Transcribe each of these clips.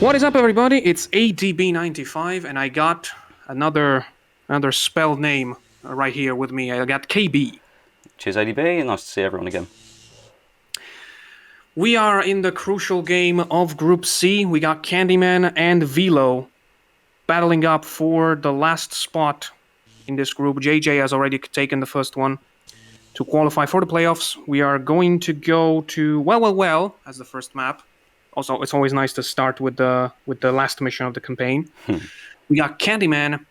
What is up, everybody? It's ADB95, and I got another spelled name right here with me. I got KB. Cheers, ADB. Nice to see everyone again. We are in the crucial game of Group C. We got Candyman and Vilo battling up for the last spot in this group. JJ has already taken the first one to qualify for the playoffs. We are going to go to well as the first map. Also, it's always nice to start with the last mission of the campaign. We got Candyman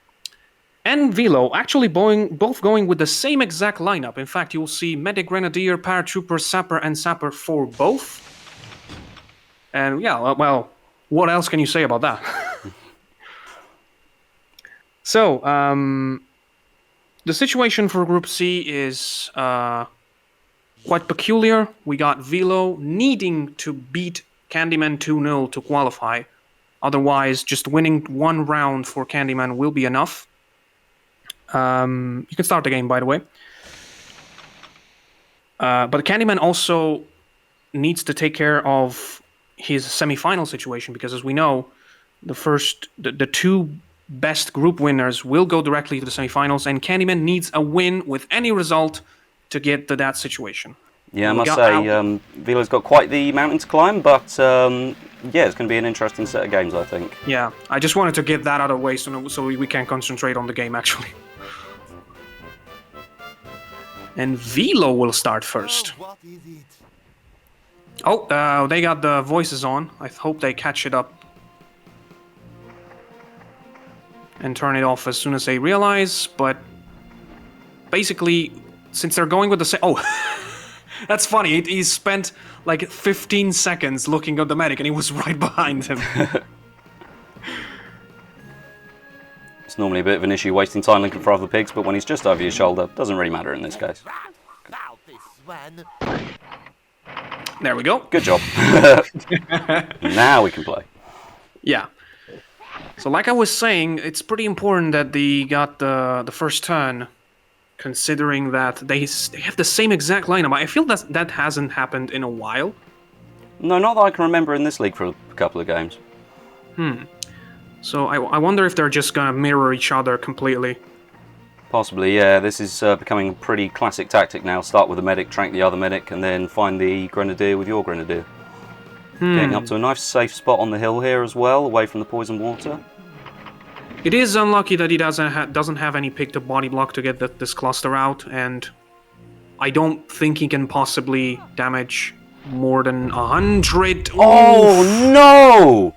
and Vilo actually both going with the same exact lineup. In fact, you'll see Medic, Grenadier, Paratrooper, Sapper, and Sapper for both. And yeah, well, what else can you say about that? So, the situation for Group C is quite peculiar. We got Vilo needing to beat Candyman 2-0 to qualify. Otherwise, just winning one round for Candyman will be enough. You can start the game, by the way. But Candyman also needs to take care of his semi-final situation, because as we know, the two best group winners will go directly to the semi-finals, and Candyman needs a win with any result to get to that situation. Yeah, I must say, Vilo's got quite the mountain to climb, but yeah, it's going to be an interesting set of games, I think. Yeah, I just wanted to get that out of the way so we can concentrate on the game, actually. And Vilo will start first. Oh, they got the voices on. I hope they catch it up and turn it off as soon as they realize, but basically, since they're going with the same... Oh, that's funny. He spent like 15 seconds looking at the medic, and he was right behind him. It's normally a bit of an issue wasting time looking for other pigs, but when he's just over your shoulder, doesn't really matter in this case. There we go. Good job. Now we can play. Yeah. So like I was saying, it's pretty important that they got the first turn, considering that they have the same exact lineup. I feel that hasn't happened in a while. No, not that I can remember in this league for a couple of games. So I wonder if they're just going to mirror each other completely. Possibly, yeah. This is becoming a pretty classic tactic now. Start with the medic, track the other medic, and then find the grenadier with your grenadier. Getting up to a nice safe spot on the hill here as well, away from the poison water. It is unlucky that he doesn't have any pick to body block to get this cluster out, and I don't think he can possibly damage more than 100. Oh no!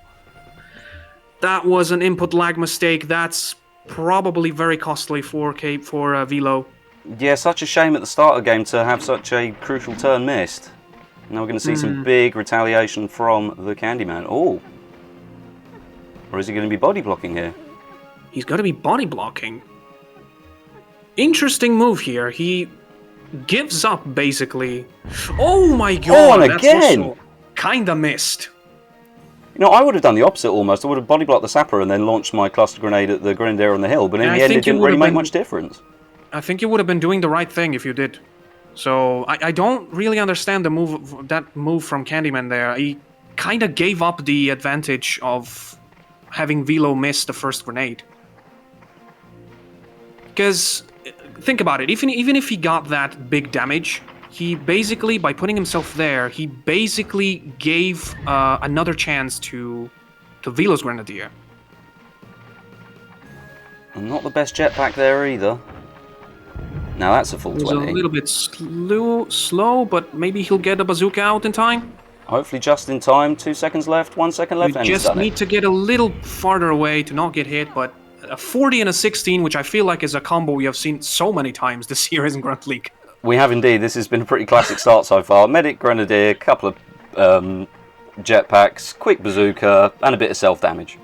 That was an input lag mistake. That's probably very costly for Vilo. Yeah, such a shame at the start of the game to have such a crucial turn missed. Now we're going to see some big retaliation from the Candyman. Oh! Or is he going to be body blocking here? He's got to be body blocking. Interesting move here. He gives up, basically. Oh my god! Oh, and again! Kinda missed. You know, I would have done the opposite almost. I would have body blocked the sapper and then launched my cluster grenade at the grenadier on the hill, but in the end it didn't really make much difference. I think you would have been doing the right thing if you did. So I don't really understand that move from Candyman there. He kind of gave up the advantage of having Vilo miss the first grenade. Because, think about it, even if he got that big damage, he basically, by putting himself there, he basically gave another chance to Vilo's grenadier. And not the best jetpack there either. Now that's a full 20. It was a little bit slow, but maybe he'll get the bazooka out in time. Hopefully just in time. 2 seconds left, 1 second left, You and he's just done need to get a little farther away to not get hit, but a 40 and a 16, which I feel like is a combo we have seen so many times this year in Grunt League. We have indeed. This has been a pretty classic start so far. Medic, grenadier, couple of jetpacks, quick bazooka, and a bit of self-damage.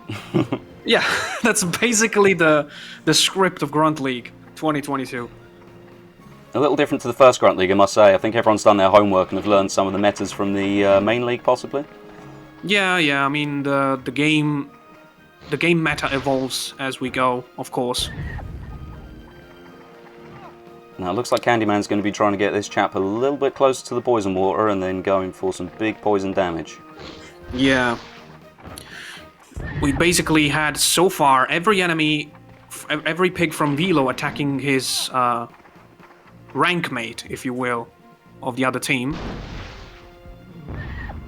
Yeah, that's basically the script of Grunt League 2022. A little different to the first Grunt League, I must say. I think everyone's done their homework and have learned some of the metas from the main league, possibly. Yeah. I mean, the game meta evolves as we go, of course. Now it looks like Candyman's going to be trying to get this chap a little bit closer to the poison water and then going for some big poison damage. Yeah. we basically had so far every enemy, every pig from Vilo attacking his rank mate, if you will, of the other team.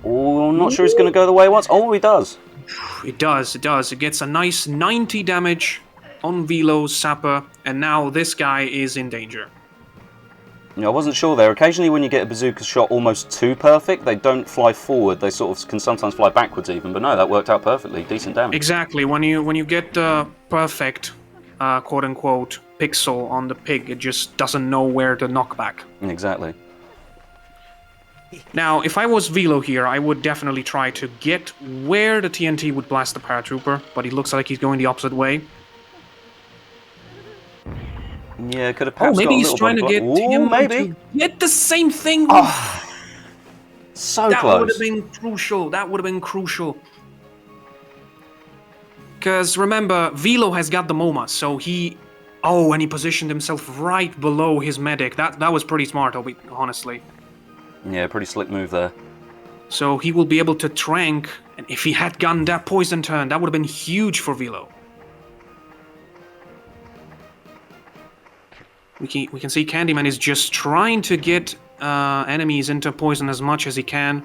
Oh, I'm not sure he's going to go the way he wants. Oh, he does. It does, it does. It gets a nice 90 damage on Vilo's sapper, and now this guy is in danger. I wasn't sure there. Occasionally when you get a bazooka shot almost too perfect, they don't fly forward. They sort of can sometimes fly backwards even. But no, that worked out perfectly. Decent damage. Exactly. When you get the perfect, quote-unquote, pixel on the pig, it just doesn't know where to knock back. Exactly. Now, if I was Vilo here, I would definitely try to get where the TNT would blast the paratrooper, but he looks like he's going the opposite way. Yeah, could have perhaps maybe got a he's little trying to get him maybe. to get the same thing. Oh, so that close. Would have been crucial. That would have been crucial. Because remember, Vilo has got the MoMA, so he... Oh, and he positioned himself right below his medic. That was pretty smart, honestly. Yeah, pretty slick move there. So he will be able to trank, and if he had gotten that poison turn, that would have been huge for Vilo. We can see Candyman is just trying to get enemies into poison as much as he can.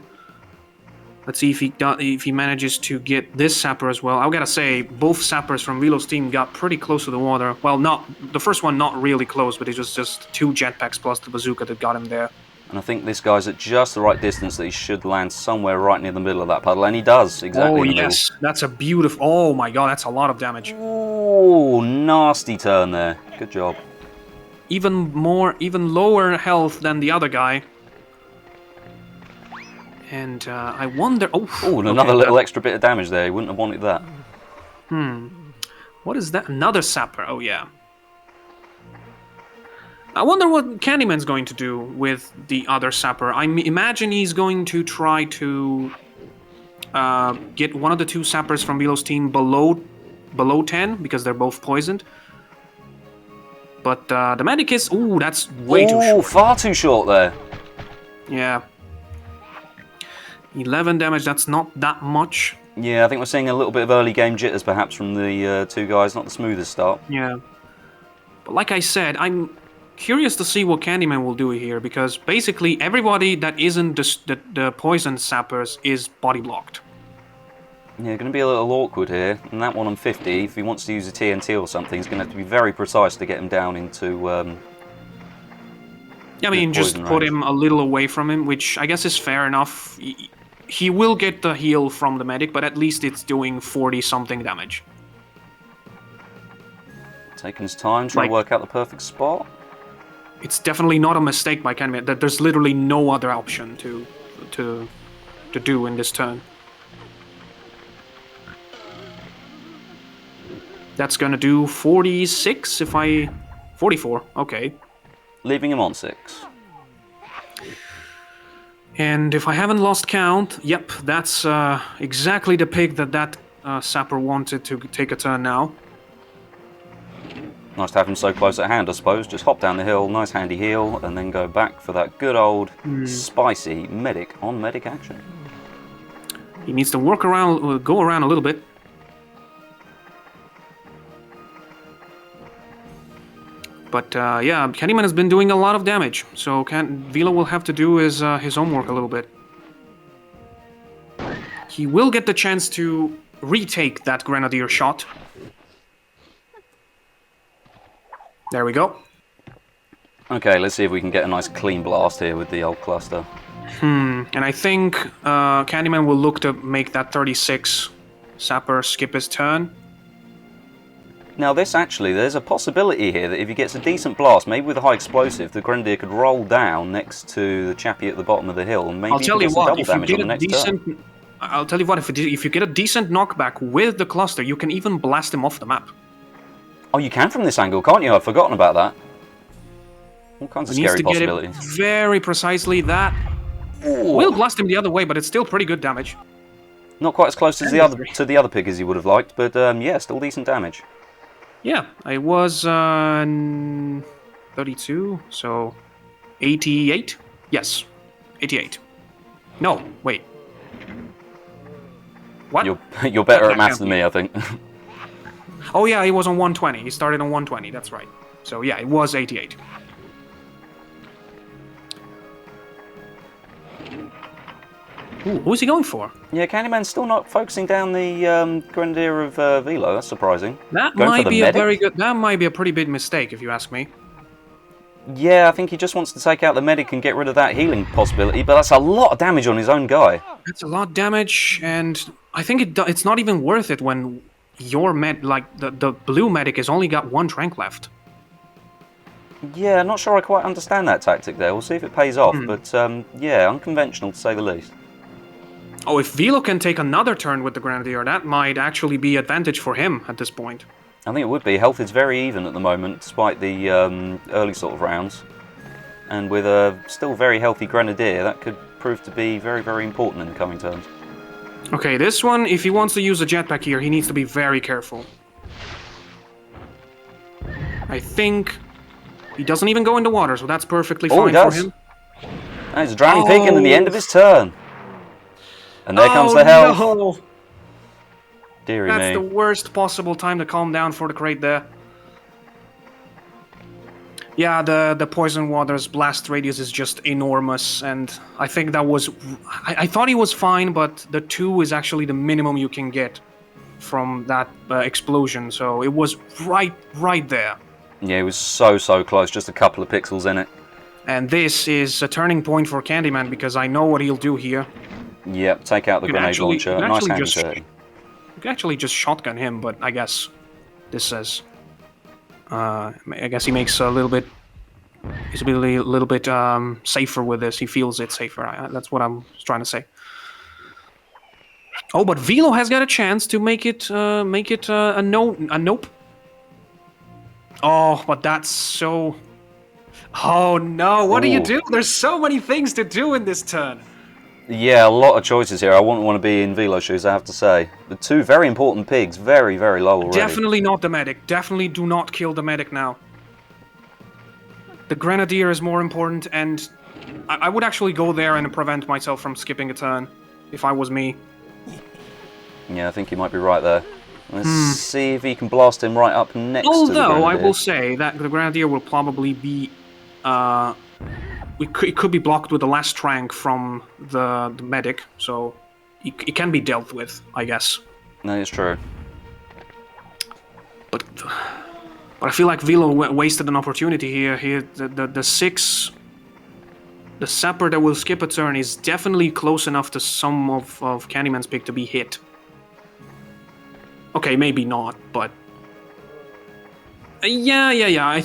Let's see if he manages to get this sapper as well. I gotta say, both sappers from Vilo's team got pretty close to the water. Well, not the first one, not really close, but it was just 2 jetpacks plus the bazooka that got him there. And I think this guy's at just the right distance that he should land somewhere right near the middle of that puddle, and he does exactly. Oh in the yes, middle. That's a beautiful. Oh my god, that's a lot of damage. Oh, nasty turn there. Good job. Even lower health than the other guy. And I wonder... Oh, another little extra bit of damage there. He wouldn't have wanted that. What is that? Another sapper. Oh, yeah. I wonder what Candyman's going to do with the other sapper. I imagine he's going to try to get one of the 2 sappers from Vilo's team below 10, because they're both poisoned. But the medic is... Ooh, that's way too short. Far too short there. Yeah. 11 damage, that's not that much. Yeah, I think we're seeing a little bit of early game jitters perhaps from the 2 guys. Not the smoothest start. Yeah. But like I said, I'm curious to see what Candyman will do here, because basically everybody that isn't the poison sappers is body blocked. Yeah, going to be a little awkward here. And that one on 50, if he wants to use a TNT or something, he's going to have to be very precise to get him down into... I mean, just put him a little away from him, which I guess is fair enough. He will get the heal from the medic, but at least it's doing 40-something damage. Taking his time, trying to work out the perfect spot. It's definitely not a mistake by Candyman. There's literally no other option to do in this turn. That's gonna do 46 if I... 44, okay. Leaving him on 6. And if I haven't lost count, yep, that's exactly the pig that sapper wanted to take a turn now. Nice to have him so close at hand, I suppose. Just hop down the hill, nice handy heal, and then go back for that good old spicy medic on medic action. He needs to work around, go around a little bit. But yeah, Candyman has been doing a lot of damage, so Vilo will have to do his homework a little bit. He will get the chance to retake that grenadier shot. There we go. Okay, let's see if we can get a nice clean blast here with the old cluster. And I think Candyman will look to make that 36 sapper skip his turn. Now this actually, there's a possibility here that if he gets a decent blast, maybe with a high explosive, the Grenadier could roll down next to the chappie at the bottom of the hill and maybe I'll tell you get some what, double if you damage on get the a next decent, turn. I'll tell you what, if you get a decent knockback with the cluster, you can even blast him off the map. Oh, you can from this angle, can't you? I've forgotten about that. All kinds of scary possibilities. Get it very precisely. That will blast him the other way, but it's still pretty good damage. Not quite as close as the other pig as he would have liked, but yeah, still decent damage. Yeah, I was 32, so 88? Yes, 88. No, wait. What? You're better That at maths can't than be. me, I think. Oh yeah, he was on 120. He started on 120. That's right. So yeah, it was 88. Ooh, who's he going for? Yeah, Candyman's still not focusing down the Grenadier of Vilo. That's surprising. That Going for might the be a medic? very good. That might be a pretty big mistake, if you ask me. Yeah, I think he just wants to take out the medic and get rid of that healing possibility, but that's a lot of damage on his own guy. That's a lot of damage, and I think it's not even worth it when your the blue medic has only got 1 trank left. Yeah, not sure I quite understand that tactic there. We'll see if it pays off, but yeah, unconventional to say the least. Oh, if Vilo can take another turn with the Grenadier, that might actually be advantage for him at this point. I think it would be. Health is very even at the moment, despite the early sort of rounds. And with a still very healthy Grenadier, that could prove to be very, very important in the coming turns. Okay, this one, if he wants to use a jetpack here, he needs to be very careful. I think he doesn't even go in the water, so that's perfectly fine for him. That is a drowning pig and the end of his turn. And there comes the health. No. Deary That's me. the worst possible time to calm down for the crate there. Yeah, the poison water's blast radius is just enormous, and I think that was... I thought he was fine, but the 2 is actually the minimum you can get from that explosion, so it was right there. Yeah, it was so close, just a couple of pixels in it. And this is a turning point for Candyman, because I know what he'll do here. Yep, take out the grenade launcher. Nice hand shooting. You can actually just shotgun him, but I guess this says... I guess he makes a little bit... He's a little bit safer with this. He feels it safer. That's what I'm trying to say. Oh, but Vilo has got a chance to make it a nope. Oh, but that's so... Oh no, what do you do? There's so many things to do in this turn. Yeah, a lot of choices here. I wouldn't want to be in Vilo shoes, I have to say. The 2 very important pigs, very low already. Definitely not the medic. Definitely do not kill the medic now. The Grenadier is more important, and I would actually go there and prevent myself from skipping a turn, if I was me. Yeah, I think you might be right there. Let's see if he can blast him right up next to the Grenadier. Although, I will say that the Grenadier will probably be... it could be blocked with the last trank from the medic, so it can be dealt with, I guess. No, it's true. But I feel like Vilo wasted an opportunity here. The 6... The Sapper that will skip a turn is definitely close enough to some of Candyman's pick to be hit. Okay, maybe not, but... Yeah.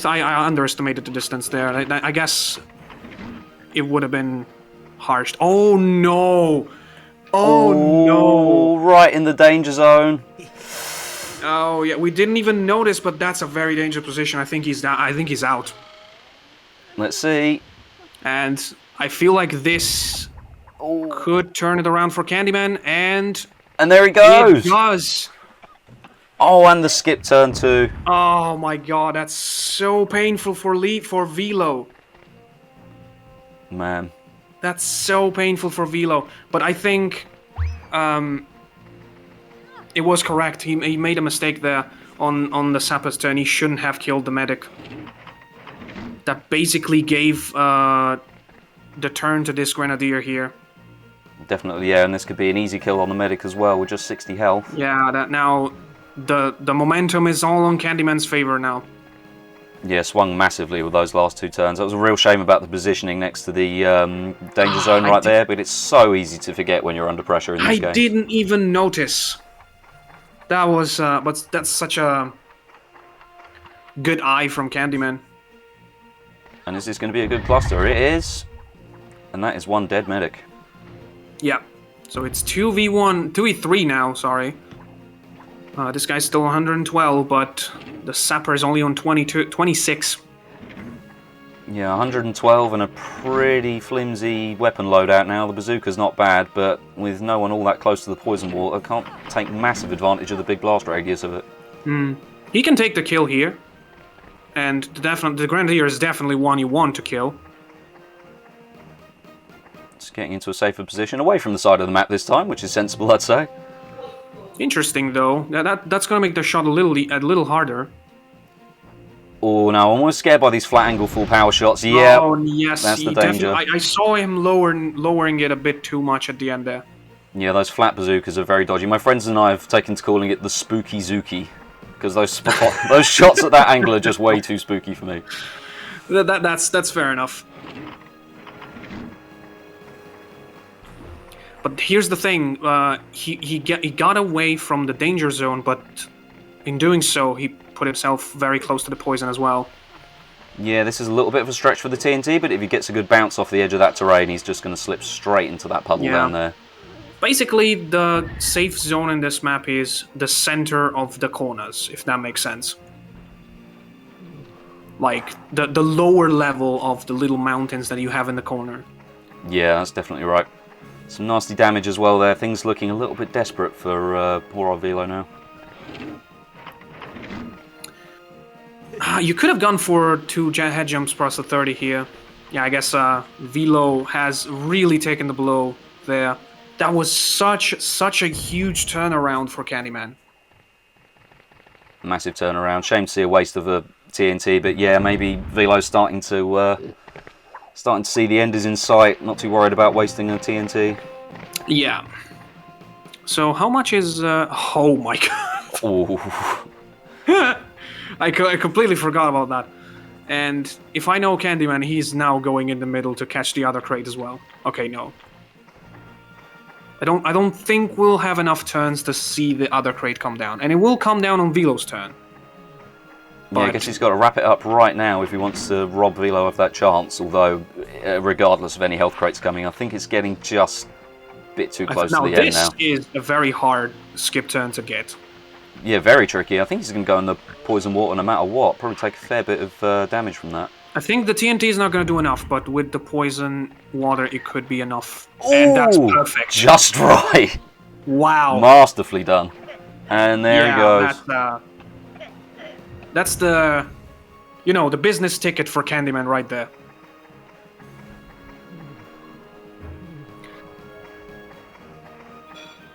I underestimated the distance there. I guess it would have been harsh. Oh no! Oh no! Right in the danger zone. Oh yeah, we didn't even notice, but that's a very dangerous position. I think he's down. I think he's out. Let's see. And I feel like this could turn it around for Candyman, and there he goes. It does. Oh, and the skip turn too. Oh my god, that's so painful for Vilo. Man. That's so painful for Vilo. But I think it was correct. He made a mistake there on the Sapper's turn. He shouldn't have killed the medic. That basically gave the turn to this Grenadier here. Definitely, yeah, and this could be an easy kill on the medic as well with just 60 health. Yeah, that now the momentum is all on Candyman's favor now. Yeah, swung massively with those last 2 turns. That was a real shame about the positioning next to the danger zone right there, but it's so easy to forget when you're under pressure in this game. I didn't even notice. That was, but that's such a good eye from Candyman. And is this going to be a good cluster? It is. And that is 1 dead medic. Yeah. So it's 2v3 now, sorry. This guy's still 112, but the Sapper is only on 26. Yeah, 112 and a pretty flimsy weapon loadout now. The bazooka's not bad, but with no one all that close to the poison wall, I can't take massive advantage of the big blast radius of it. He can take the kill here. And the Grenadier is definitely one you want to kill. Just getting into a safer position, away from the side of the map this time, which is sensible, I'd say. Interesting, though. That's gonna make the shot a little harder. Oh, no, I'm almost scared by these flat angle full power shots. Yeah, Oh, yes, that's the he danger. definitely. I saw him lowering it a bit too much at the end there. Yeah, those flat bazookas are very dodgy. My friends and I have taken to calling it the spooky Zuki, because those shots at that angle are just way too spooky for me. That's fair enough. But here's the thing: he got away from the danger zone, but in doing so, he put himself very close to the poison as well. Yeah, this is a little bit of a stretch for the TNT, but if he gets a good bounce off the edge of that terrain, he's just going to slip straight into that puddle down there. Basically, the safe zone in this map is the center of the corners, if that makes sense. Like, the lower level of the little mountains that you have in the corner. Yeah, that's definitely right. Some nasty damage as well there. Things looking a little bit desperate for poor old Vilo now. You could have gone for 2 head jumps plus a 30 here. Yeah, I guess Vilo has really taken the blow there. That was such a huge turnaround for Candyman. Massive turnaround. Shame to see a waste of a TNT, but yeah, maybe Vilo's starting to see the end is in sight. Not too worried about wasting a TNT. Yeah. So how much is? Oh my god! Oh. I completely forgot about that. And if I know Candyman, he's now going in the middle to catch the other crate as well. Okay, no. I don't think we'll have enough turns to see the other crate come down, and it will come down on Vilo's turn. Yeah, I guess he's got to wrap it up right now if he wants to rob Vilo of that chance. Although, regardless of any health crates coming, I think it's getting just a bit too close to the end now. This is a very hard skip turn to get. Yeah, very tricky. I think he's going to go in the poison water no matter what. Probably take a fair bit of damage from that. I think the TNT is not going to do enough, but with the poison water, it could be enough. Ooh, and that's perfect. Just right. Wow. Masterfully done. And there he goes. That's the, the business ticket for Candyman right there.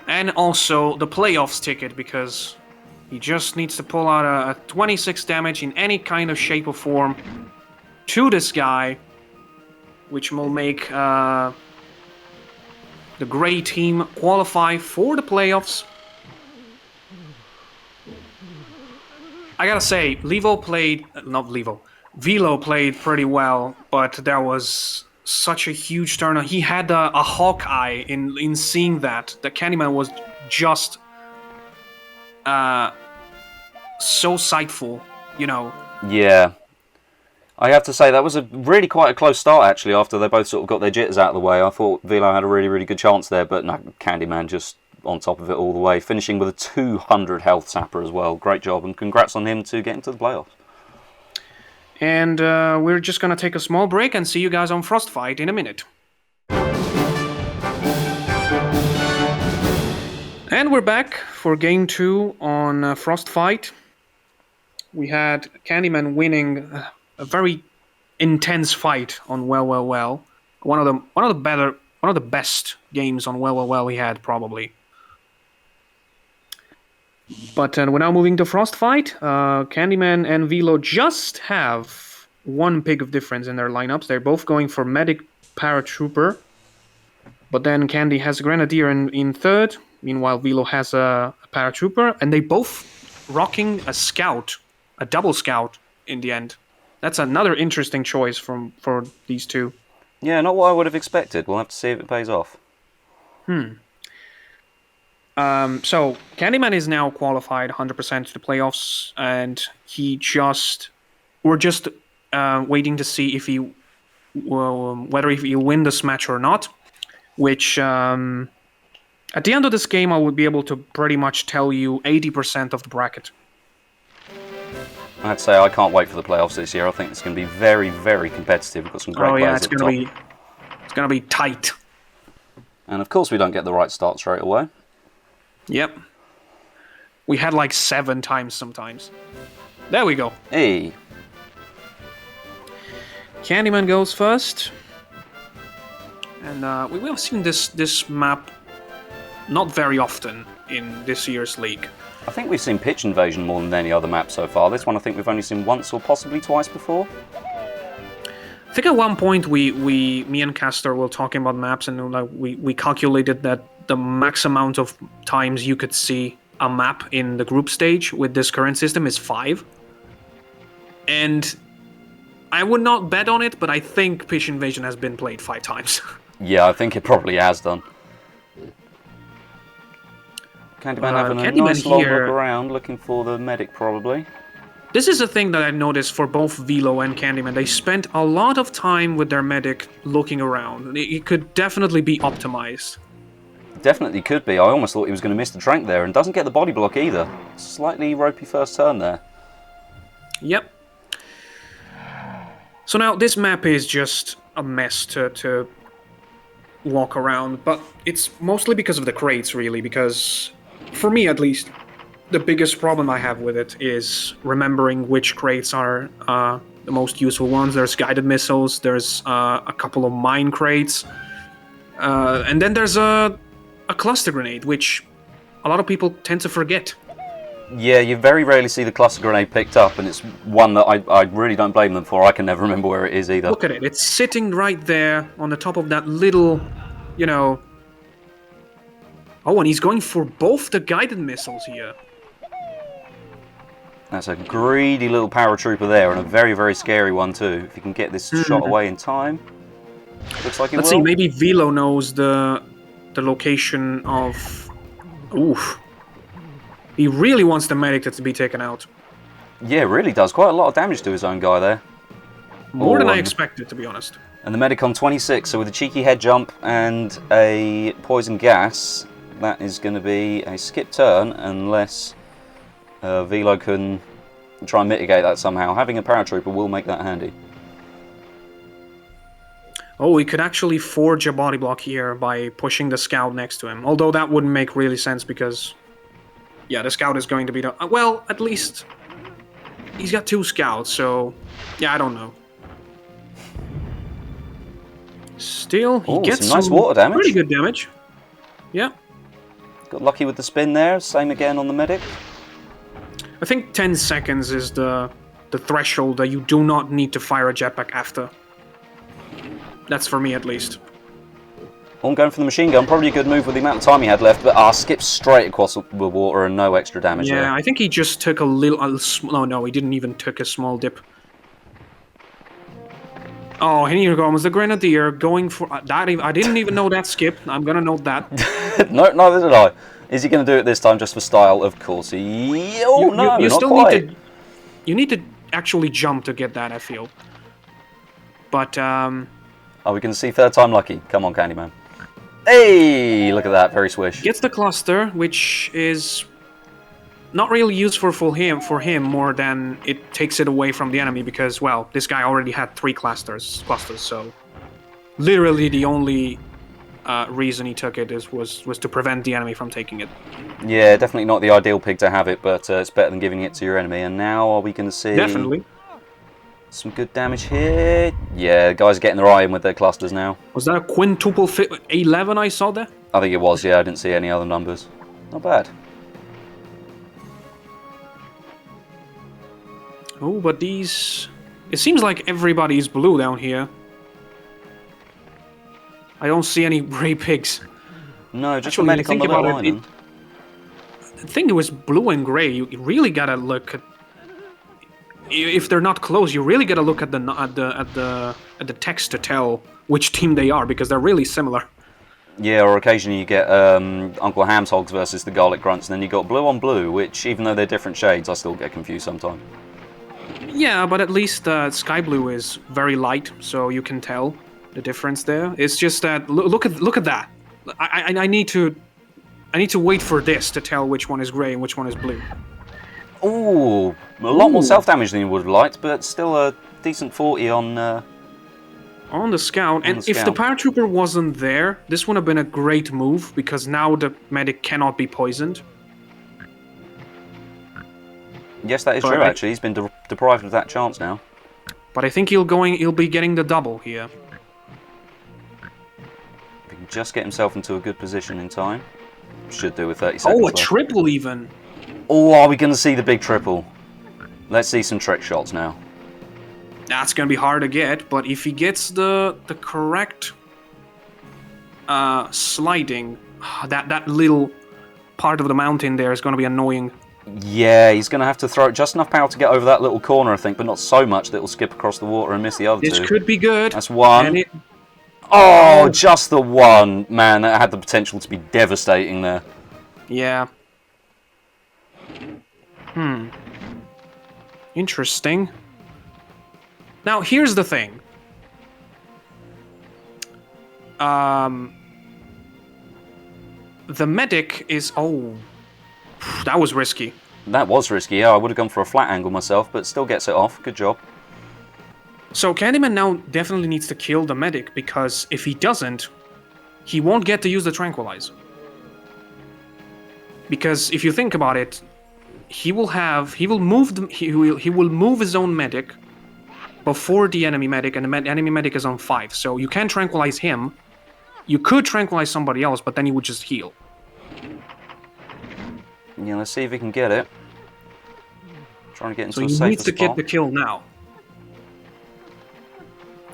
And also the playoffs ticket, because he just needs to pull out a 26 damage in any kind of shape or form to this guy, which will make the gray team qualify for the playoffs. I gotta say, Vilo played pretty well, but there was such a huge turn. He had a hawk eye in seeing that. The Candyman was just so sightful, Yeah. I have to say, that was really quite a close start, actually, after they both sort of got their jitters out of the way. I thought Vilo had a really, really good chance there, but no, Candyman just on top of it all the way, finishing with a 200 health sapper as well. Great job, and congrats on him to getting to the playoffs. And we're just going to take a small break and see you guys on Frostfight in a minute. And we're back for Game 2 on Frostfight. We had Candyman winning a very intense fight on Well. One of the best games on Well he had, probably. But we're now moving to Frostfight. Candyman and Vilo just have one pick of difference in their lineups. They're both going for Medic Paratrooper. But then Candy has a Grenadier in third. Meanwhile, Vilo has a Paratrooper. And they both rocking a Scout. A double Scout in the end. That's another interesting choice for these two. Yeah, not what I would have expected. We'll have to see if it pays off. So, Candyman is now qualified 100% to the playoffs, and we're just waiting to see if whether he'll win this match or not, which, at the end of this game, I would be able to pretty much tell you 80% of the bracket. I'd say I can't wait for the playoffs this year. I think it's going to be very, very competitive. We've got some great players at the top. It's going to be tight. And of course we don't get the right start straight away. Yep. We had like 7 times sometimes. There we go. Hey. Candyman goes first. And we have seen this map not very often in this year's league. I think we've seen pitch invasion more than any other map so far. This one I think we've only seen once or possibly twice before. I think at one point me and Castor were talking about maps, and we calculated that the max amount of times you could see a map in the group stage with this current system is 5. And I would not bet on it, but I think Pitch Invasion has been played 5 times. Yeah, I think it probably has done. Candyman having a Candyman nice long look here. around, looking for the medic probably. This is a thing that I noticed for both Vilo and Candyman. They spent a lot of time with their medic looking around. It could definitely be optimized. Definitely could be. I almost thought he was going to miss the trank there, and doesn't get the body block either. Slightly ropey first turn there. Yep. So now this map is just a mess to walk around, but it's mostly because of the crates, really, because for me at least, the biggest problem I have with it is remembering which crates are the most useful ones. There's guided missiles, there's a couple of mine crates, and then there's a cluster grenade, which a lot of people tend to forget. Yeah, you very rarely see the cluster grenade picked up, and it's one that I really don't blame them for. I can never remember where it is either. Look at it, it's sitting right there on the top of that little, you know... Oh, and he's going for both the guided missiles here. That's a greedy little paratrooper there, and a very, very scary one too. If you can get this shot away in time. Looks like it will. Let's see, maybe Vilo knows the location of... Oof. He really wants the medic to be taken out. Yeah, really does. Quite a lot of damage to his own guy there. More than I expected, to be honest. And the medic on 26, so with a cheeky head jump and a poison gas, that is going to be a skip turn unless Vilo can try and mitigate that somehow. Having a paratrooper will make that handy. Oh, he could actually forge a body block here by pushing the scout next to him. Although that wouldn't make really sense because... Yeah, the scout is going to be the... Well, at least... He's got 2 scouts, so... Yeah, I don't know. Still, he gets some nice water damage. Pretty good damage. Yeah. Got lucky with the spin there. Same again on the medic. I think 10 seconds is the threshold that you do not need to fire a jetpack after. That's for me, at least. I'm going for the machine gun. Probably a good move with the amount of time he had left, but skip straight across the water and no extra damage there. Yeah, I think he just took a little... no, he didn't even take a small dip. Oh, and here comes the Grenadier going for... that. I didn't even know that skip. I'm gonna note that. No, neither did I. Is he going to do it this time just for style? Of course he... Oh, no, you not still quite. You need to actually jump to get that, I feel. But, Are we going to see third time lucky? Come on, Candyman. Hey, look at that, very swish. Gets the cluster, which is not really useful for him more than it takes it away from the enemy because, well, this guy already had 3 clusters, so literally the only reason he took it was to prevent the enemy from taking it. Yeah, definitely not the ideal pig to have it, but it's better than giving it to your enemy. And now are we going to see... Definitely. Some good damage here. Yeah, the guys are getting their eye in with their clusters now. Was that a quintuple 11 I saw there? I think it was, yeah. I didn't see any other numbers. Not bad. Oh, but these... It seems like everybody's blue down here. I don't see any grey pigs. No, just actually, a medic on the little island. I think it was blue and grey. You really gotta look at... If they're not close, you really gotta look at the text to tell which team they are, because they're really similar. Yeah, or occasionally you get Uncle Ham's Hogs versus the Garlic Grunts, and then you got blue on blue, which, even though they're different shades, I still get confused sometimes. Yeah, but at least sky blue is very light, so you can tell the difference there. It's just that look at that. I need to wait for this to tell which one is grey and which one is blue. Ooh, a lot more self-damage than you would have liked, but still a decent 40 on the scout. And if the paratrooper wasn't there, this would have been a great move, because now the medic cannot be poisoned. Yes, that is true, actually. He's been deprived of that chance now. But I think he'll be getting the double here. If he can just get himself into a good position in time. Should do with 30 seconds Oh, a left. triple even. Oh, are we going to see the big triple? Let's see some trick shots now. That's gonna be hard to get, but if he gets the correct sliding, that little part of the mountain there is gonna be annoying. Yeah, he's going to have to throw just enough power to get over that little corner, I think, but not so much that it'll skip across the water and miss the other This two. could be good. That's one. And Oh, just the one. Man, that had the potential to be devastating there. yeah. Interesting. Now, here's the thing. The medic is... Oh, that was risky. That was risky, yeah. I would have gone for a flat angle myself, but still gets it off. Good job. So Candyman now definitely needs to kill the medic, because if he doesn't, he won't get to use the tranquilizer. Because if you think about it, he will move his own medic before the enemy medic, and the enemy medic is on 5. So you can tranquilize him. You could tranquilize somebody else, but then he would just heal. Yeah, let's see if he can get it. Trying to get into So a he safer needs to spot. get the kill now.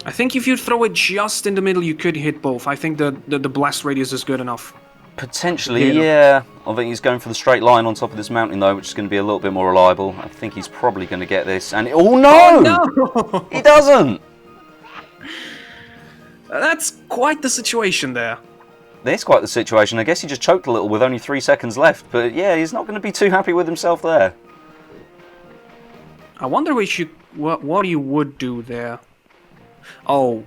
I think if you throw it just in the middle, you could hit both. I think the blast radius is good enough. Potentially, yeah. I think he's going for the straight line on top of this mountain, though, which is going to be a little bit more reliable. I think he's probably going to get this. And oh no! No! He doesn't! That's quite the situation there. That's quite the situation. I guess he just choked a little with only 3 seconds left. But yeah, he's not going to be too happy with himself there. I wonder what you would do there. Oh,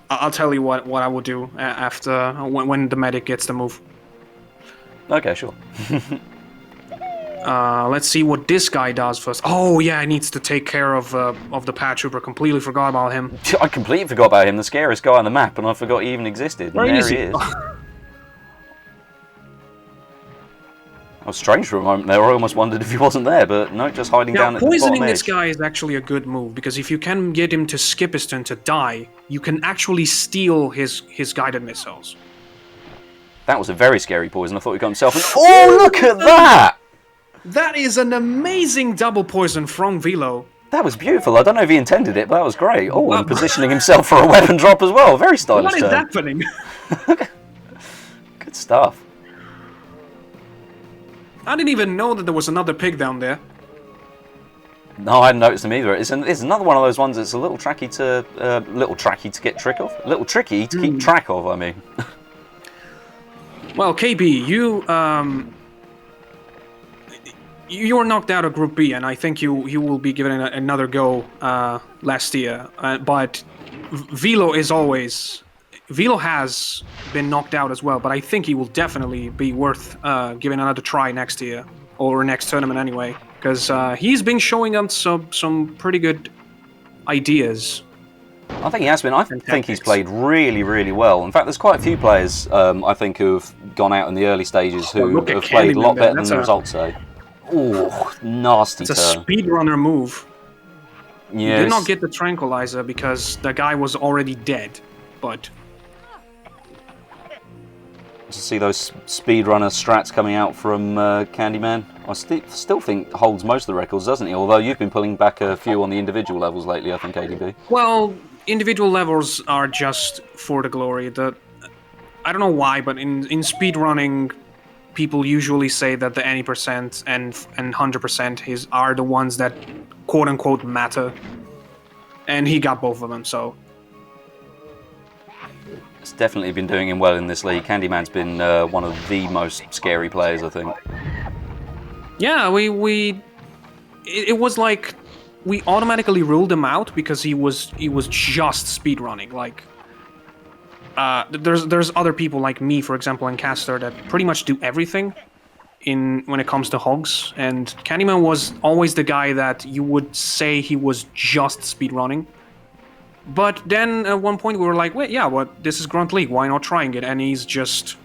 I'll tell you what I will do after when the medic gets the move. Okay, sure. Let's see what this guy does first. Oh yeah, he needs to take care of the paratrooper. Completely forgot about him. I completely forgot about him, the scariest guy on the map, and I forgot he even existed. Where And is there he? he is. I was strange for a moment there. I almost wondered if he wasn't there, but no, just hiding Now, down at the bottom poisoning this edge. guy is actually a good move, because if you can get him to skip his turn to die, you can actually steal his guided missiles. That was a very scary poison. I thought he got himself an... Oh, look at that! That is an amazing double poison from Vilo. That was beautiful. I don't know if he intended it, but that was great. Oh, and positioning himself for a weapon drop as well. Very stylish What is turn. happening? Good stuff. I didn't even know that there was another pig down there. No, I hadn't noticed him either. It's another one of those ones that's a little tricky to get trick of. A little tricky to keep track of, I mean. Well, KB, you were knocked out of Group B, and I think you will be given another go last year. But Vilo has been knocked out as well, but I think he will definitely be worth giving another try next year, or next tournament anyway, because he's been showing us some pretty good ideas. I think he has been. I think he's played really, really well. In fact, there's quite a few players I think who have gone out in the early stages who have played a lot better than the results say. Oh, nasty turn. It's a speedrunner move. Yes. He did not get the tranquilizer because the guy was already dead, but... To see those speedrunner strats coming out from Candyman. I still think holds most of the records, doesn't he? Although you've been pulling back a few on the individual levels lately, I think, ADB. Well, individual levels are just for the glory. I don't know why, but in speedrunning, people usually say that the any percent and 100% are the ones that quote-unquote matter. And he got both of them, so... It's definitely been doing him well in this league. Candyman's been one of the most scary players, I think. Yeah, it was like we automatically ruled him out because he was just speedrunning. Like, there's other people like me, for example, and Caster that pretty much do everything when it comes to Hogs, and Candyman was always the guy that you would say he was just speedrunning. But then at one point we were like, wait, yeah, well, this is Grunt League, why not trying it? And he's just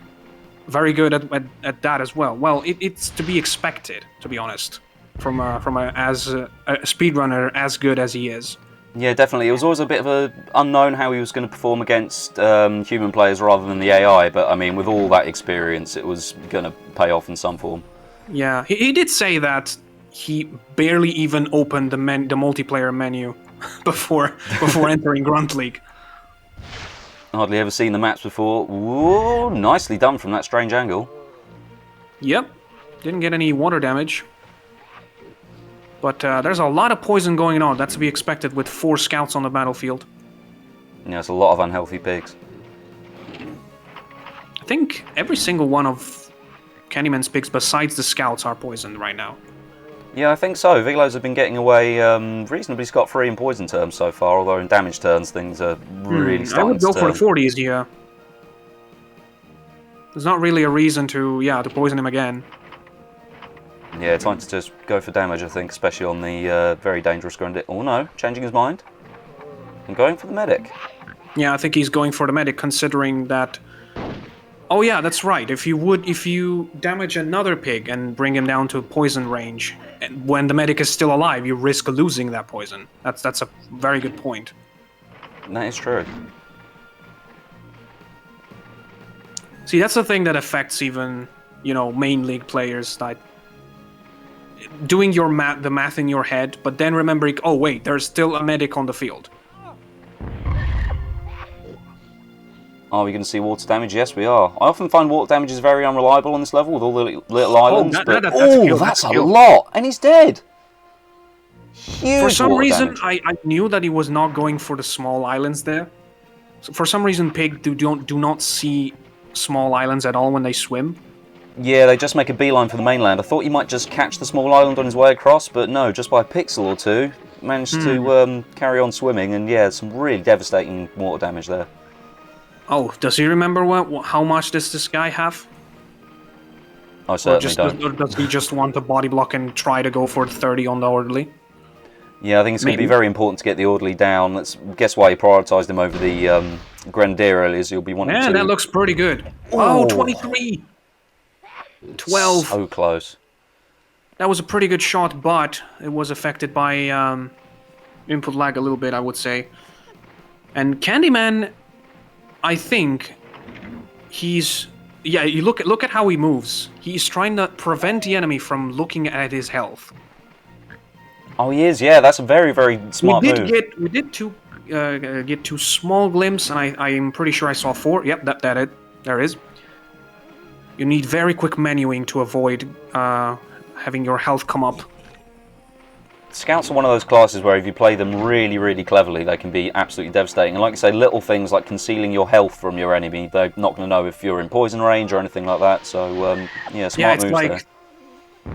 very good at that as well. Well, it's to be expected, to be honest, from a speedrunner as good as he is. Yeah, definitely. It was always a bit of a unknown how he was going to perform against human players rather than the AI, but I mean, with all that experience, it was going to pay off in some form. Yeah, he did say that he barely even opened the multiplayer menu before entering Grunt League. Hardly ever seen the maps before. Ooh, nicely done from that strange angle. Yep, didn't get any water damage. But there's a lot of poison going on. That's to be expected with 4 scouts on the battlefield. Yeah, it's a lot of unhealthy pigs. I think every single one of Candyman's pigs besides the scouts are poisoned right now. Yeah, I think so. Vilos have been getting away reasonably scot-free in poison terms so far, although in damage turns things are really starting I would to go turn. for the 40s, yeah. There's not really a reason to poison him again. Yeah, time to just go for damage, I think, especially on the very dangerous Grunt. Oh no, changing his mind. And going for the medic. Yeah, I think he's going for the medic, considering that... Oh yeah, that's right. If you damage another pig and bring him down to poison range, and when the medic is still alive, you risk losing that poison. That's a very good point. That is true. See, that's the thing that affects even, main league players, like doing the math in your head, but then remembering, oh wait, there's still a medic on the field. Are we going to see water damage? Yes, we are. I often find water damage is very unreliable on this level with all the little islands. That's a lot, and he's dead. Huge. For some reason, damage. I knew that he was not going for the small islands there. So for some reason, pig do not see small islands at all when they swim. Yeah, they just make a beeline for the mainland. I thought he might just catch the small island on his way across, but no, just by a pixel or two, managed to carry on swimming, and yeah, some really devastating water damage there. Oh, does he remember how much does this guy have? I certainly don't. Or does he just want to body block and try to go for 30 on the orderly? Yeah, I think it's going to be very important to get the orderly down. Let's guess why he prioritised him over the Grenadier earlier, is he'll be wanting to... Yeah, that looks pretty good. Oh, 23! 12. So close. That was a pretty good shot, but it was affected by input lag a little bit, I would say. And Candyman, I think he's... Yeah, you look at how he moves. He's trying to prevent the enemy from looking at his health. Oh, he is. Yeah, that's a very, very smart move. We did get 2 small glimpses, and I'm pretty sure I saw 4. Yep, there is. You need very quick menuing to avoid having your health come up. Scouts are one of those classes where if you play them really, really cleverly, they can be absolutely devastating. And like I say, little things like concealing your health from your enemy, they're not going to know if you're in poison range or anything like that. So, yeah, smart moves there.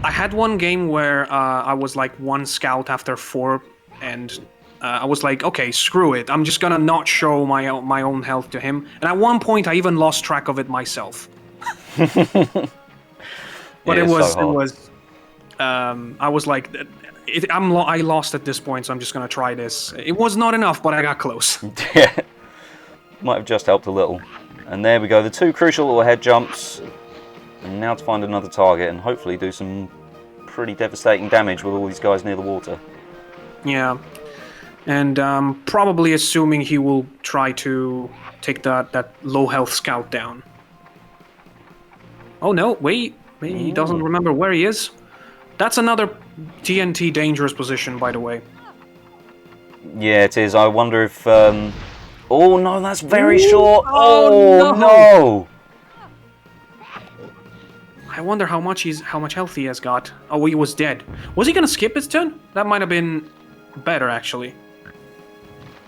I had one game where I was like 1 scout after 4, and I was like, okay, screw it. I'm just going to not show my own health to him. And at one point, I even lost track of it myself. But I was like, I lost at this point, so I'm just gonna try this. It was not enough, but I got close. Yeah, might have just helped a little. And there we go, the 2 crucial little head jumps. And now to find another target and hopefully do some pretty devastating damage with all these guys near the water. Yeah, and probably assuming he will try to take that low health scout down. Oh no, wait, maybe he doesn't remember where he is. That's another TNT dangerous position, by the way. Yeah, it is. I wonder if... Oh no, that's very short. Oh no! I wonder how much health he has got. Oh, he was dead. Was he gonna skip his turn? That might have been better, actually.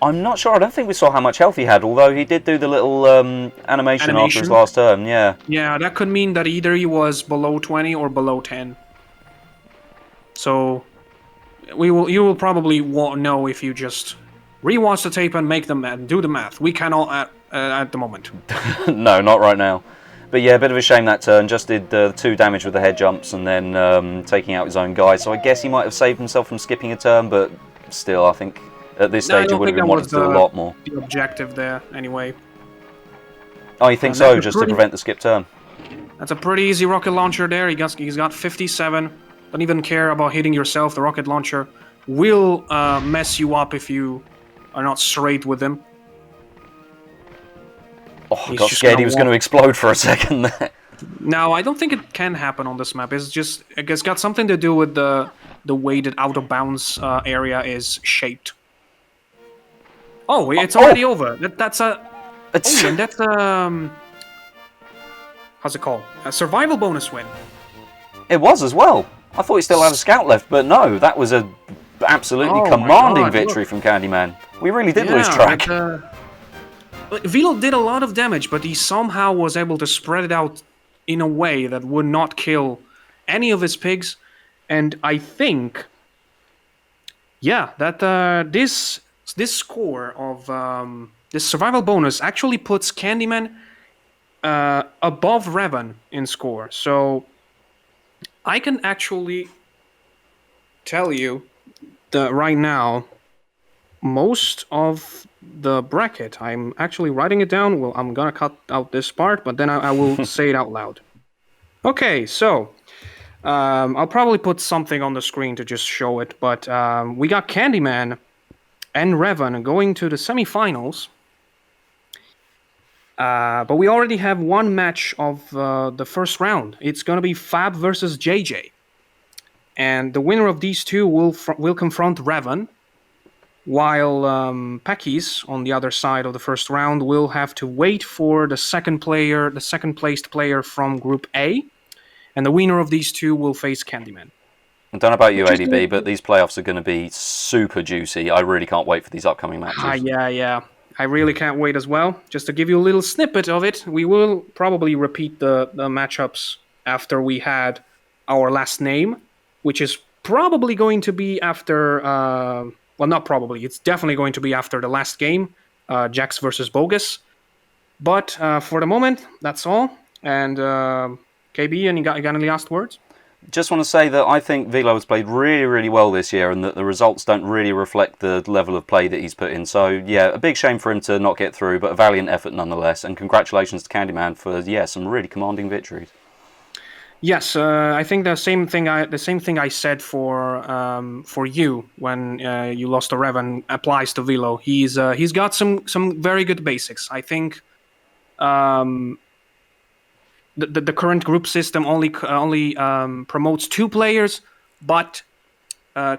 I'm not sure. I don't think we saw how much health he had, although he did do the little animation after his last turn, yeah. Yeah, that could mean that either he was below 20 or below 10. So, you will probably know if you just rewatch the tape and do the math. We cannot at the moment. No, not right now. But yeah, a bit of a shame that turn. Just did 2 damage with the head jumps and then taking out his own guy. So I guess he might have saved himself from skipping a turn, but still, I think... At this stage, it would have been wanting to do a lot more. The objective there, anyway. Oh, you think so? Just to prevent the skip turn? That's a pretty easy rocket launcher there. He's got 57. Don't even care about hitting yourself. The rocket launcher will mess you up if you not straight with him. Oh, I He's got just scared gonna he was going to explode for a second there. No, I don't think it can happen on this map. It's got something to do with the way that out of bounds area is shaped. Oh, it's already over. That's a It's... and that's how's it called? A survival bonus win. It was as well. I thought he still had a scout left, but no, that was a absolutely Oh my commanding God, victory look. from Candyman. We really did lose track. Vilo did a lot of damage, but he somehow was able to spread it out in a way that would not kill any of his pigs. And I think, yeah, that this score of this survival bonus actually puts Candyman above Revan in score. So I can actually tell you that right now, most of the bracket, I'm actually writing it down. Well, I'm gonna cut out this part, but then I will say it out loud. Okay, so I'll probably put something on the screen to just show it, but we got Candyman and Revan going to the semifinals. But we already have one match of the first round. It's gonna be Fab versus JJ, and the winner of these two will confront Revan, while Pekis on the other side of the first round will have to wait for the second placed player from Group A, and the winner of these two will face Candyman. I don't know about you, ADB, but these playoffs are going to be super juicy. I really can't wait for these upcoming matches. Yeah. I really can't wait as well. Just to give you a little snippet of it, we will probably repeat the matchups after we had our last name, which is probably going to be after... well, not probably. It's definitely going to be after the last game, Jax versus Bogus. But for the moment, that's all. And KB, you got any last words? Just want to say that I think Vilo has played really, really well this year, and that the results don't really reflect the level of play that he's put in. So, yeah, a big shame for him to not get through, but a valiant effort nonetheless. And congratulations to Candyman for, some really commanding victories. Yes, I think the same thing I said for you when you lost to Revan applies to Vilo. He's got some very good basics. I think the current group system only promotes 2 players, but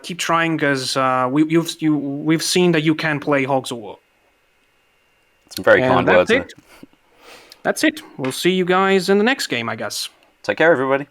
keep trying, because we've seen that you can play Hogs of War. Some very kind words there. That's it. We'll see you guys in the next game, I guess. Take care, everybody.